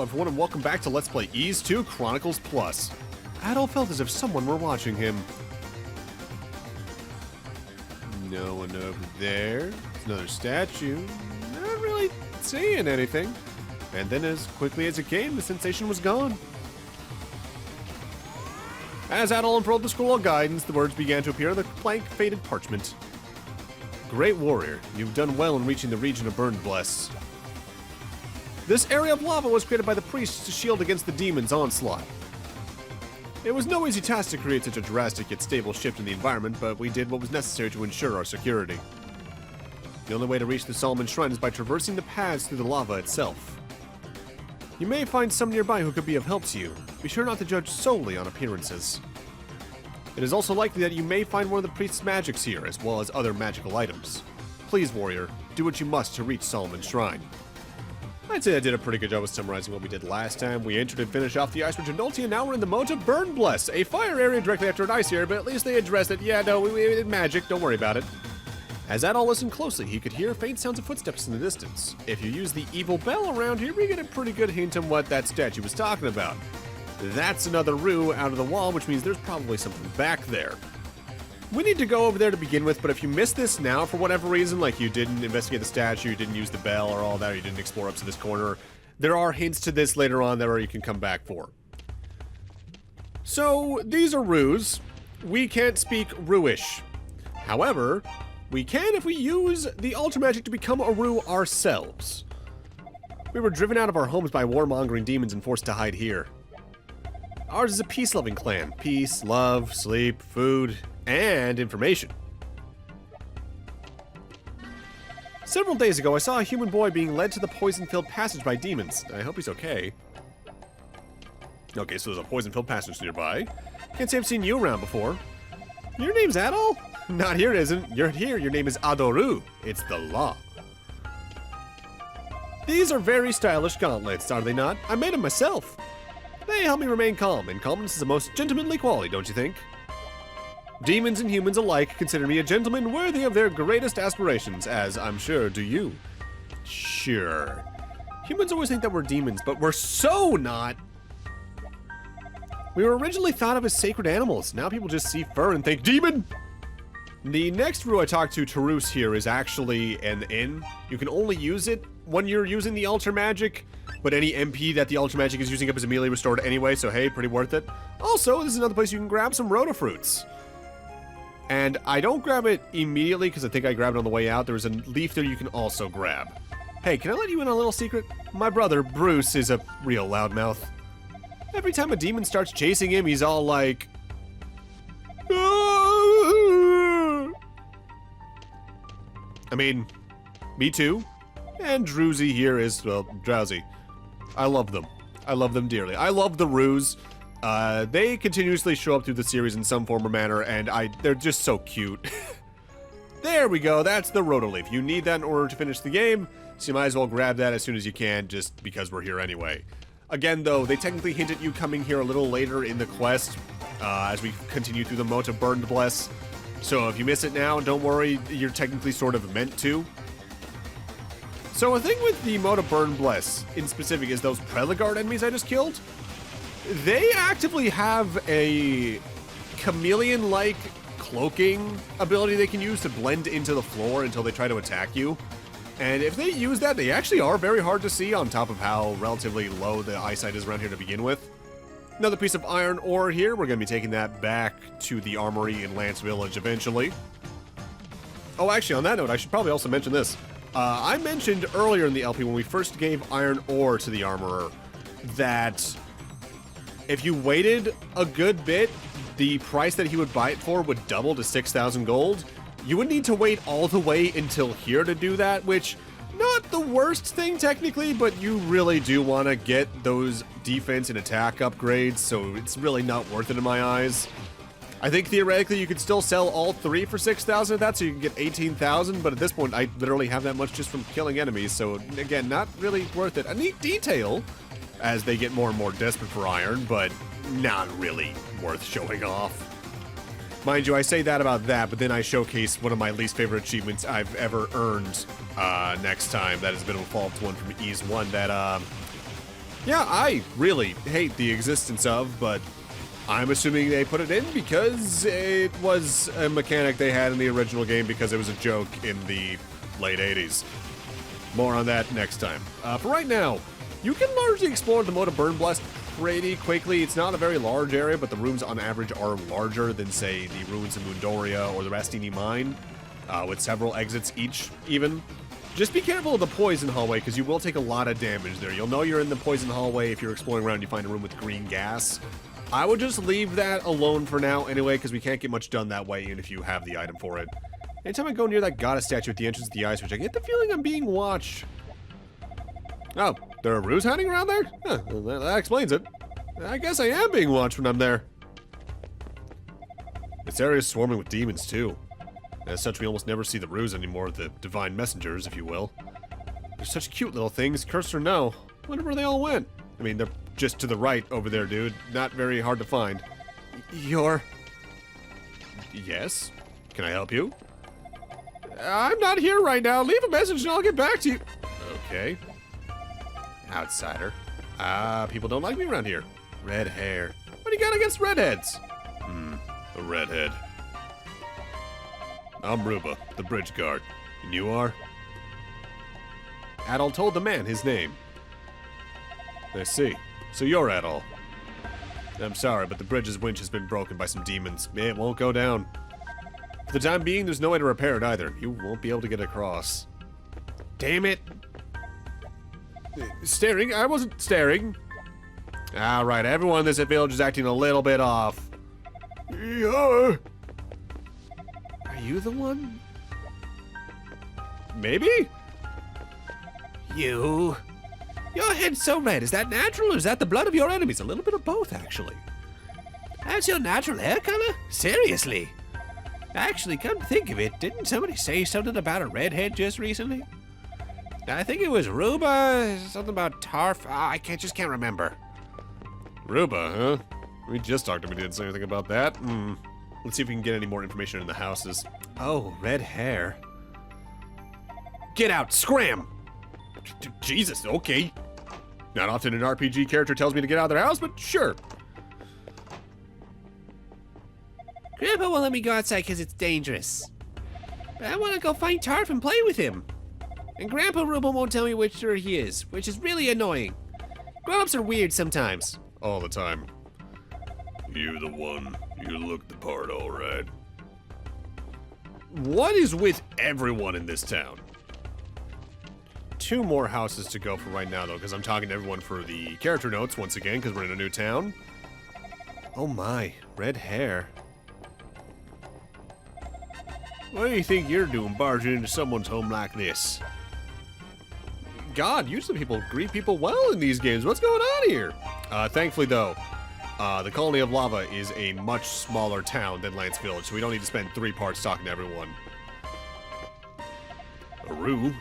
everyone, and welcome back to Let's Play Ep.5 Chronicles Plus. Adol felt as if someone were watching him. No one over there. It's another statue. Not really seeing anything. And then as quickly as it came, the sensation was gone. As Adol unfurled the scroll of guidance, the words began to appear on the blank, faded parchment. Great warrior, you've done well in reaching the region of Burnedbless. This area of lava was created by the priests to shield against the demon's onslaught. It was no easy task to create such a drastic yet stable shift in the environment, but we did what was necessary to ensure our security. The only way to reach the Solomon Shrine is by traversing the paths through the lava itself. You may find some nearby who could be of help to you. Be sure not to judge solely on appearances. It is also likely that you may find one of the priest's magics here, as well as other magical items. Please, warrior, do what you must to reach Solomon's Shrine. I'd say I did a pretty good job of summarizing what we did last time. We entered and finished off the Ice Ridge of Nolte, and now we're in the Moat of Burnedbless, a fire area directly after an ice area, but at least they addressed it. Yeah, no, we did magic, don't worry about it. As Adol listened closely, he could hear faint sounds of footsteps in the distance. If you use the evil bell around here, we get a pretty good hint on what that statue was talking about. That's another rue out of the wall, which means there's probably something back there. We need to go over there to begin with, but if you missed this now for whatever reason, like you didn't investigate the statue, you didn't use the bell or all that, or you didn't explore up to this corner, there are hints to this later on that you can come back for. So, these are rues. We can't speak Ruish. However, we can if we use the altar magic to become a rue ourselves. We were driven out of our homes by warmongering demons and forced to hide here. Ours is a peace-loving clan. Peace, love, sleep, food, and information. Several days ago, I saw a human boy being led to the poison-filled passage by demons. I hope he's okay. Okay, so there's a poison-filled passage nearby. Can't say I've seen you around before. Your name's Adol? Not here, it isn't. You're here. Your name is Adoru. It's the law. These are very stylish gauntlets, are they not? I made them myself. They help me remain calm, and calmness is the most gentlemanly quality, don't you think? Demons and humans alike consider me a gentleman worthy of their greatest aspirations, as I'm sure do you. Sure. Humans always think that we're demons, but we're so not! We were originally thought of as sacred animals. Now people just see fur and think, demon! The next rue I talked to, Tarus here, is actually an inn. You can only use it when you're using the altar magic, but any MP that the altar magic is using up is immediately restored anyway, so hey, pretty worth it. Also, this is another place you can grab some rotafruits. And I don't grab it immediately because I think I grabbed it on the way out. There's a leaf there you can also grab. Hey, can I let you in on a little secret? My brother, Bruce, is a real loudmouth. Every time a demon starts chasing him, he's all like... I mean, me too. And Drewsy here is, well, drowsy. I love them. I love them dearly. I love the rues. They continuously show up through the series in some form or manner, and they're just so cute. There we go, that's the Rotoleaf. You need that in order to finish the game, so you might as well grab that as soon as you can, just because we're here anyway. Again, though, they technically hint at you coming here a little later in the quest, as we continue through the Moat of Burnedbless. So if you miss it now, don't worry, you're technically sort of meant to. So a thing with the Moat of Burnedbless, in specific, is those Preligard enemies I just killed. They actively have a chameleon-like cloaking ability they can use to blend into the floor until they try to attack you. And if they use that, they actually are very hard to see on top of how relatively low the eyesight is around here to begin with. Another piece of iron ore here. We're going to be taking that back to the armory in Lance Village eventually. Oh, actually, on that note, I should probably also mention this. I mentioned earlier in the LP when we first gave iron ore to the armorer that if you waited a good bit, the price that he would buy it for would double to 6,000 gold. You would need to wait all the way until here to do that, which, not the worst thing technically, but you really do want to get those defense and attack upgrades, so it's really not worth it in my eyes. I think theoretically you could still sell all three for 6,000 of that, so you can get 18,000, but at this point I literally have that much just from killing enemies, so again, not really worth it. A neat detail, as they get more and more desperate for iron, but not really worth showing off. Mind you, I say that about that, but then I showcase one of my least favorite achievements I've ever earned next time. That has been a Fallout 1 from Ease 1 that Yeah, I really hate the existence of, but I'm assuming they put it in because it was a mechanic they had in the original game because it was a joke in the late 80s. More on that next time. For right now, you can largely explore the Moat of Burnedbless pretty quickly. It's not a very large area, but the rooms on average are larger than, say, the ruins of Mundoria or the Rasteenie Mine, with several exits each, even. Just be careful of the poison hallway, because you will take a lot of damage there. You'll know you're in the poison hallway if you're exploring around and you find a room with green gas. I would just leave that alone for now anyway, because we can't get much done that way, even if you have the item for it. Anytime I go near that goddess statue at the entrance of the ice, which I get the feeling I'm being watched. Oh, there are roos hiding around there? Huh, well, that explains it. I guess I am being watched when I'm there. This area is swarming with demons, too. As such, we almost never see the roos anymore, the divine messengers, if you will. They're such cute little things, cursed or no. Wonder where they all went. I mean, they're just to the right over there, dude. Not very hard to find. You're... Yes? Can I help you? I'm not here right now. Leave a message and I'll get back to you. Okay. Outsider. People don't like me around here. Red hair. What do you got against redheads? A redhead. I'm Ruba, the bridge guard. And you are? Adol told the man his name. I see. So you're Adol. I'm sorry, but the bridge's winch has been broken by some demons. It won't go down. For the time being, there's no way to repair it either. You won't be able to get across. Damn it. Staring? I wasn't staring. Alright, everyone in this village is acting a little bit off. Yeah. Are you the one? Maybe? You. Your head's so red. Is that natural or is that the blood of your enemies? A little bit of both, actually. That's your natural hair color? Seriously? Actually, come to think of it, didn't somebody say something about a redhead just recently? I think it was Ruba, something about Tarf. I just can't remember. Ruba, huh? We just talked to him. He didn't say anything about that. Let's see if we can get any more information in the houses. Oh, red hair. Get out! Scram! Jesus, okay. Not often an RPG character tells me to get out of their house, but sure. Grandpa won't let me go outside because it's dangerous. But I want to go find Tarf and play with him. And Grandpa Ruba won't tell me which sure he is, which is really annoying. Grown-ups are weird sometimes. All the time. You the one. You look the part, all right. What is with everyone in this town? 2 more houses to go for right now, though, because I'm talking to everyone for the character notes once again, because we're in a new town. Oh my, red hair. What do you think you're doing barging into someone's home like this? God, usually people greet people well in these games. What's going on here? Thankfully, though, the Colony of Lava is a much smaller town than Lance Village, so we don't need to spend 3 parts talking to everyone. Aru?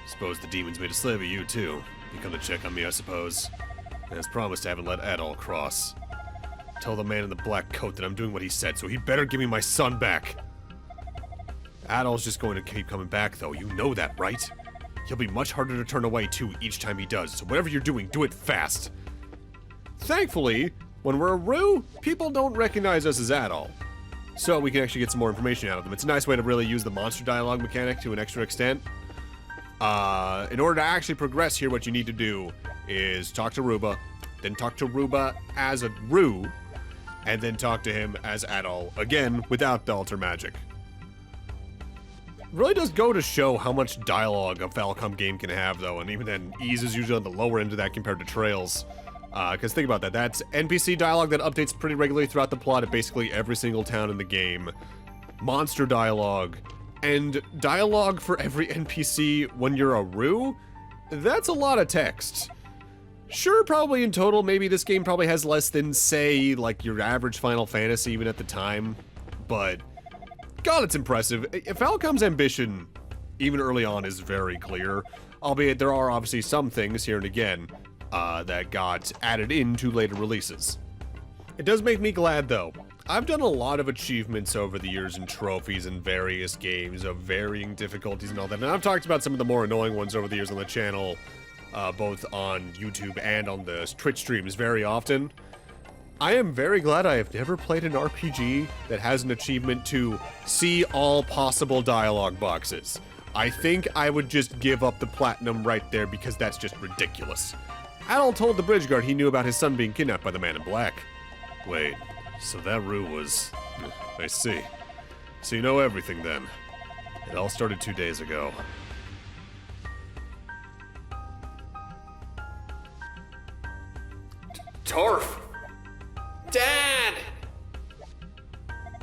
Suppose the demons made a slave of you, too. You come to check on me, I suppose. And as promised, I haven't let Adol cross. Tell the man in the black coat that I'm doing what he said, so he better give me my son back. Adol's just going to keep coming back, though. You know that, right? He'll be much harder to turn away, too, each time he does, so whatever you're doing, do it fast. Thankfully, when we're Aru, people don't recognize us as Adol. So we can actually get some more information out of them. It's a nice way to really use the monster dialogue mechanic to an extra extent. In order to actually progress here, what you need to do is talk to Ruba, then talk to Ruba as a Ru, and then talk to him as Adol, again, without the alter magic. It really does go to show how much dialogue a Falcom game can have, though, and even then, Ease is usually on the lower end of that compared to Trails. Because think about that, that's NPC dialogue that updates pretty regularly throughout the plot at basically every single town in the game. Monster dialogue, and dialogue for every NPC when you're a Ru? That's a lot of text. Sure, probably in total, maybe this game probably has less than, say, like your average Final Fantasy even at the time, but God, it's impressive. Falcom's ambition, even early on, is very clear, albeit there are obviously some things here and again that got added into later releases. It does make me glad, though. I've done a lot of achievements over the years and trophies in various games of varying difficulties and all that, and I've talked about some of the more annoying ones over the years on the channel both on YouTube and on the Twitch streams very often. I am very glad I have never played an RPG that has an achievement to see all possible dialogue boxes. I think I would just give up the platinum right there because that's just ridiculous. Adol told the bridge guard he knew about his son being kidnapped by the man in black. Wait, so that Rue was... I see. So you know everything then. It all started 2 days ago. Tarf! Dad!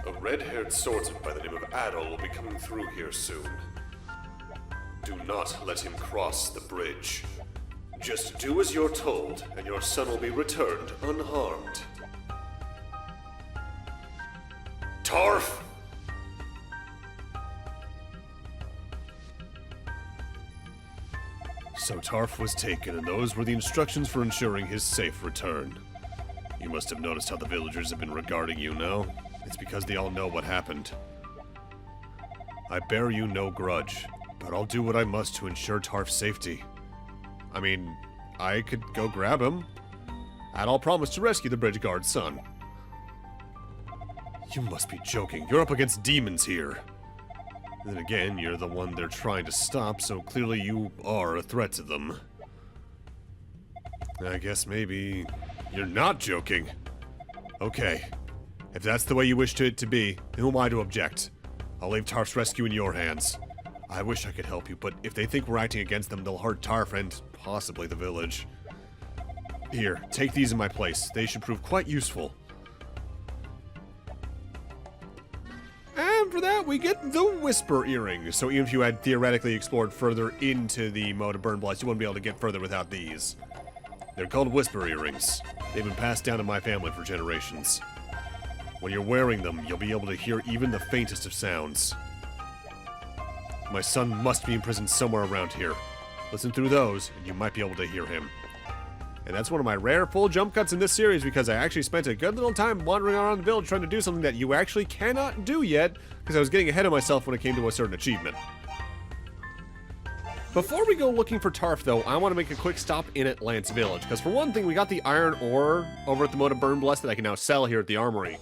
A red-haired swordsman by the name of Adol will be coming through here soon. Do not let him cross the bridge. Just do as you're told, and your son will be returned unharmed. Tarf! So Tarf was taken, and those were the instructions for ensuring his safe return. You must have noticed how the villagers have been regarding you, no? It's because they all know what happened. I bear you no grudge, but I'll do what I must to ensure Tarf's safety. I mean, I could go grab him. Adol promised to rescue the bridge guard's son. You must be joking. You're up against demons here. Then again, you're the one they're trying to stop, so clearly you are a threat to them. I guess maybe you're not joking. Okay. If that's the way you wish it to be, who am I to object? I'll leave Tarf's rescue in your hands. I wish I could help you, but if they think we're acting against them, they'll hurt Tarf and possibly the village. Here, take these in my place. They should prove quite useful. And for that, we get the Whisper Earring. So even if you had theoretically explored further into the Moat of Burnedbless, you wouldn't be able to get further without these. They're called Whisper Earrings. They've been passed down in my family for generations. When you're wearing them, you'll be able to hear even the faintest of sounds. My son must be imprisoned somewhere around here. Listen through those, and you might be able to hear him. And that's one of my rare full jump cuts in this series because I actually spent a good little time wandering around the village trying to do something that you actually cannot do yet because I was getting ahead of myself when it came to a certain achievement. Before we go looking for Tarf, though, I want to make a quick stop in at Lance Village, because for one thing, we got the iron ore over at the Moat of Burnedbless that I can now sell here at the armory.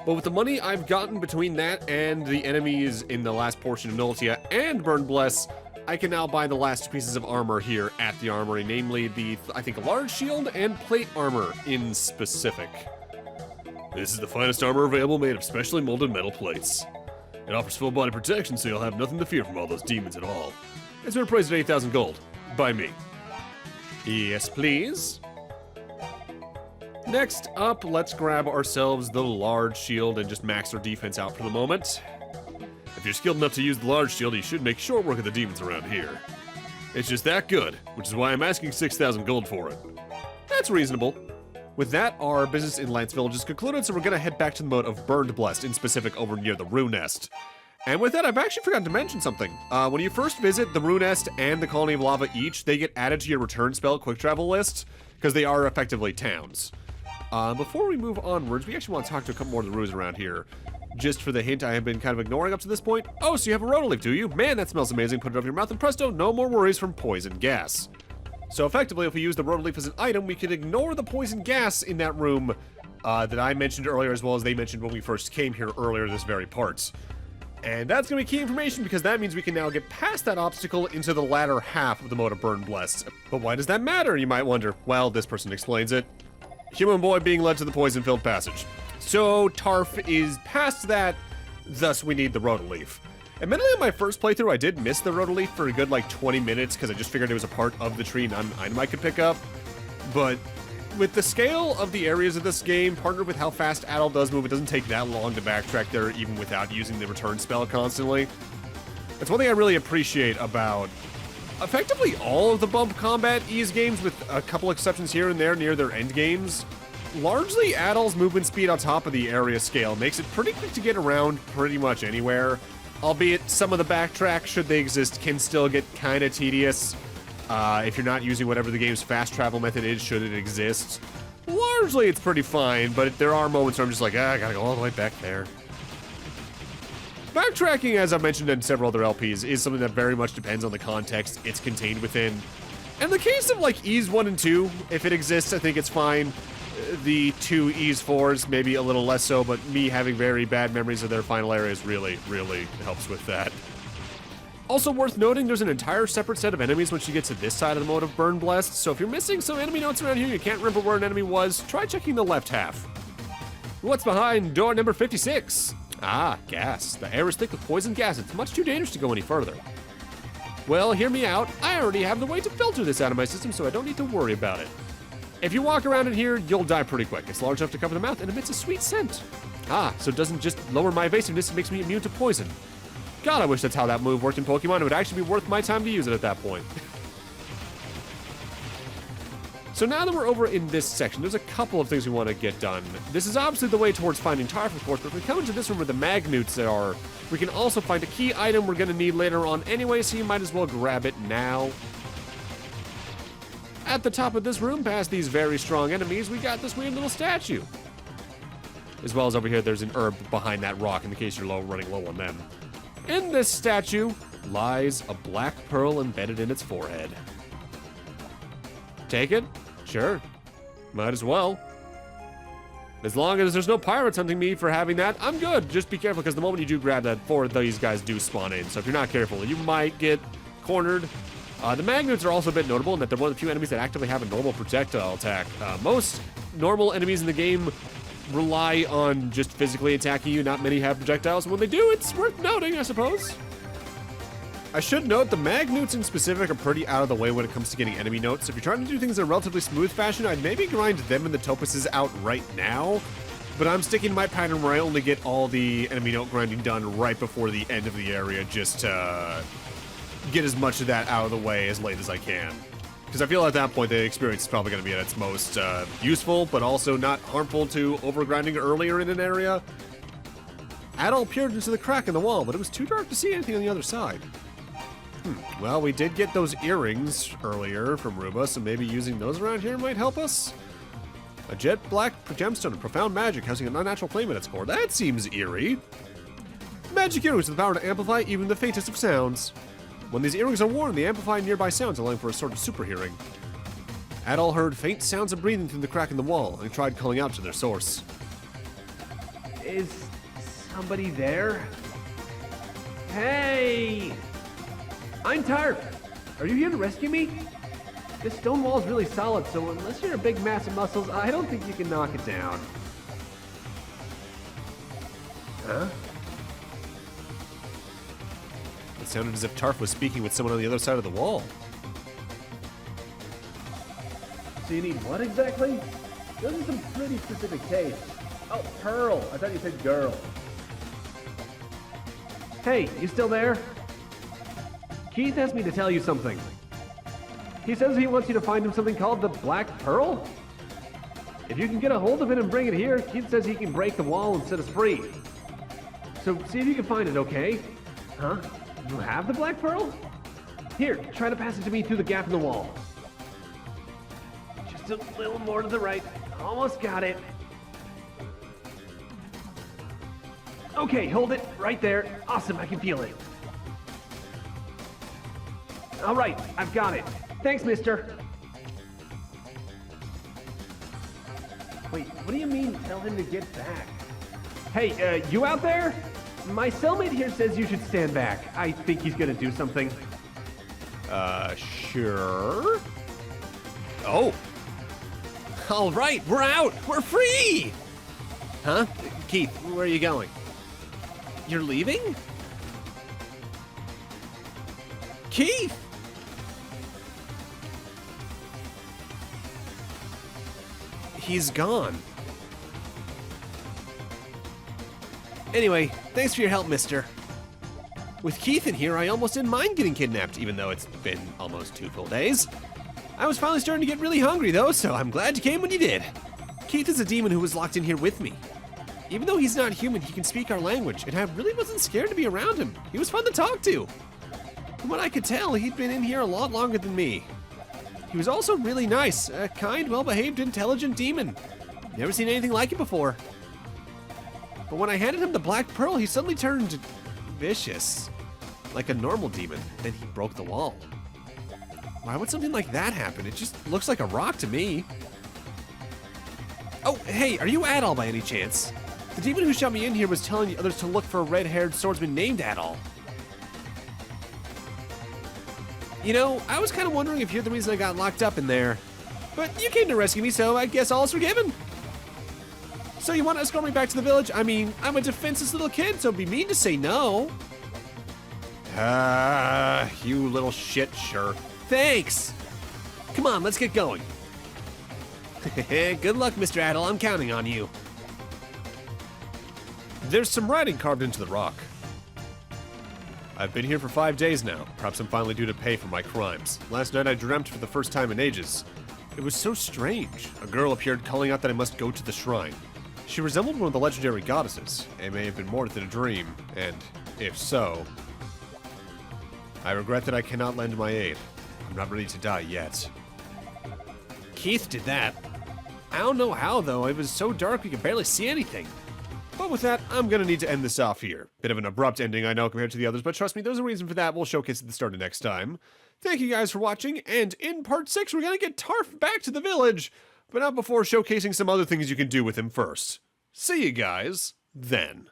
But with the money I've gotten between that and the enemies in the last portion of Noltia and Burnedbless, I can now buy the last pieces of armor here at the armory, namely the, I think, large shield and plate armor in specific. This is the finest armor available, made of specially molded metal plates. It offers full body protection, so you'll have nothing to fear from all those demons at all. It's been priced at 8,000 gold. By me. Yes, please. Next up, let's grab ourselves the large shield and just max our defense out for the moment. If you're skilled enough to use the large shield, you should make short work of the demons around here. It's just that good, which is why I'm asking 6,000 gold for it. That's reasonable. With that, our business in Lance Village is concluded, so we're gonna head back to the Moat of Burnedbless, in specific over near the Rue Nest. And with that, I've actually forgotten to mention something. When you first visit the Rue Nest and the Colony of Lava each, they get added to your return spell quick travel list, because they are effectively towns. Before we move onwards, we actually want to talk to a couple more of the Rues around here. Just for the hint I have been kind of ignoring up to this point. Oh, so you have a Rotoleaf, do you? Man, that smells amazing. Put it over your mouth and presto, no more worries from poison gas. So effectively, if we use the Rotoleaf as an item, we can ignore the poison gas in that room that I mentioned earlier, as well as they mentioned when we first came here earlier this very part. And that's going to be key information because that means we can now get past that obstacle into the latter half of the Moat of Burnedbless. But why does that matter, you might wonder? Well, this person explains it. Human boy being led to the poison-filled passage. So Tarf is past that, thus we need the Rotoleaf. Admittedly, in my first playthrough, I did miss the Rotoleaf for a good, 20 minutes because I just figured it was a part of the tree, not an item I could pick up. But with the scale of the areas of this game, partnered with how fast Adol does move, it doesn't take that long to backtrack there even without using the return spell constantly. That's one thing I really appreciate about effectively all of the bump combat ease games, with a couple exceptions here and there near their end games. Largely, Adol's movement speed on top of the area scale makes it pretty quick to get around pretty much anywhere. Albeit, some of the backtrack, should they exist, can still get kind of tedious. If you're not using whatever the game's fast travel method is, should it exist. Largely, it's pretty fine, but there are moments where I'm just like, I gotta go all the way back there. Backtracking, as I've mentioned in several other LPs, is something that very much depends on the context it's contained within. In the case of like Ease 1 and 2, if it exists, I think it's fine. The 2 Ease 4s, maybe a little less so, but me having very bad memories of their final areas really, really helps with that. Also worth noting, there's an entire separate set of enemies once you get to this side of the Moat of Burnedbless, so if you're missing some enemy notes around here, you can't remember where an enemy was, try checking the left half. What's behind door number 56? Ah, gas. The air is thick with poison gas. It's much too dangerous to go any further. Well, hear me out. I already have the way to filter this out of my system, so I don't need to worry about it. If you walk around in here, you'll die pretty quick. It's large enough to cover the mouth and emits a sweet scent. Ah, so it doesn't just lower my evasiveness, it makes me immune to poison. God, I wish that's how that move worked in Pokemon. It would actually be worth my time to use it at that point. So now that we're over in this section, there's a couple of things we want to get done. This is obviously the way towards finding Tarf, of course, but if we come into this room where the Magnutes are, we can also find a key item we're going to need later on anyway, so you might as well grab it now. At the top of this room, past these very strong enemies, we got this weird little statue. As well as over here, there's an herb behind that rock in the case you're running low on them. In this statue lies a black pearl embedded in its forehead. Take it? Sure. Might as well. As long as there's no pirates hunting me for having that, I'm good. Just be careful, because the moment you do grab that, 4 of these guys do spawn in. So if you're not careful, you might get cornered. The Magnets are also a bit notable in that they're one of the few enemies that actively have a normal projectile attack. Most normal enemies in the game rely on just physically attacking you. Not many have projectiles, and when they do, it's worth noting, I suppose. I should note the Magnutes in specific are pretty out of the way when it comes to getting enemy notes. So if you're trying to do things in a relatively smooth fashion, I'd maybe grind them and the Topuses out right now. But I'm sticking to my pattern where I only get all the enemy note grinding done right before the end of the area, just to get as much of that out of the way as late as I can. Because I feel at that point the experience is probably going to be at its most useful, but also not harmful to overgrinding earlier in an area. Adol peered into the crack in the wall, but it was too dark to see anything on the other side. Well, we did get those earrings earlier from Ruba, so maybe using those around here might help us. A jet black gemstone of profound magic housing an unnatural flame at its core. That seems eerie. Magic earrings with the power to amplify even the faintest of sounds. When these earrings are worn, they amplify nearby sounds, allowing for a sort of super hearing. Adol heard faint sounds of breathing through the crack in the wall and tried calling out to their source. Is somebody there? Hey! I'm Tarf. Are you here to rescue me? This stone wall is really solid, so unless you're a big mass of muscles, I don't think you can knock it down. Huh? It sounded as if Tarf was speaking with someone on the other side of the wall. So you need what exactly? Those are some pretty specific tastes. Oh, Pearl. I thought you said girl. Hey, you still there? Keith asked me to tell you something. He says he wants you to find him something called the Black Pearl. If you can get a hold of it and bring it here, Keith says he can break the wall and set us free. So see if you can find it, okay? Huh? You have the Black Pearl? Here, try to pass it to me through the gap in the wall. Just a little more to the right. Almost got it. Okay, hold it right there. Awesome, I can feel it. All right, I've got it. Thanks, mister. Wait, what do you mean tell him to get back? Hey, you out there? My cellmate here says you should stand back. I think he's gonna do something. Sure. Oh. All right, we're out. We're free. Huh? Keith, where are you going? You're leaving? Keith! He's gone. Anyway, thanks for your help, mister. With Keith in here, I almost didn't mind getting kidnapped, even though it's been almost 2 full days. I was finally starting to get really hungry, though, so I'm glad you came when you did. Keith is a demon who was locked in here with me. Even though he's not human, he can speak our language, and I really wasn't scared to be around him. He was fun to talk to. From what I could tell, he'd been in here a lot longer than me. He was also really nice, a kind, well-behaved, intelligent demon. Never seen anything like it before. But when I handed him the Black Pearl, he suddenly turned vicious, like a normal demon. Then he broke the wall. Why would something like that happen? It just looks like a rock to me. Oh, hey, are you Adol by any chance? The demon who shot me in here was telling the others to look for a red-haired swordsman named Adol. You know, I was kind of wondering if you're the reason I got locked up in there. But you came to rescue me, so I guess all is forgiven. So you want to escort me back to the village? I mean, I'm a defenseless little kid, so it'd be mean to say no. You little shit, sure. Thanks. Come on, let's get going. Good luck, Mr. Adol. I'm counting on you. There's some writing carved into the rock. I've been here for 5 days now. Perhaps I'm finally due to pay for my crimes. Last night I dreamt for the first time in ages. It was so strange. A girl appeared calling out that I must go to the shrine. She resembled one of the legendary goddesses. It may have been more than a dream, and if so, I regret that I cannot lend my aid. I'm not ready to die yet. Keith did that. I don't know how, though. It was so dark we could barely see anything. But with that, I'm gonna need to end this off here. Bit of an abrupt ending, I know, compared to the others, but trust me, there's a reason for that. We'll showcase at the start of next time. Thank you guys for watching, and in part 6, we're gonna get Tarf back to the village, but not before showcasing some other things you can do with him first. See you guys then.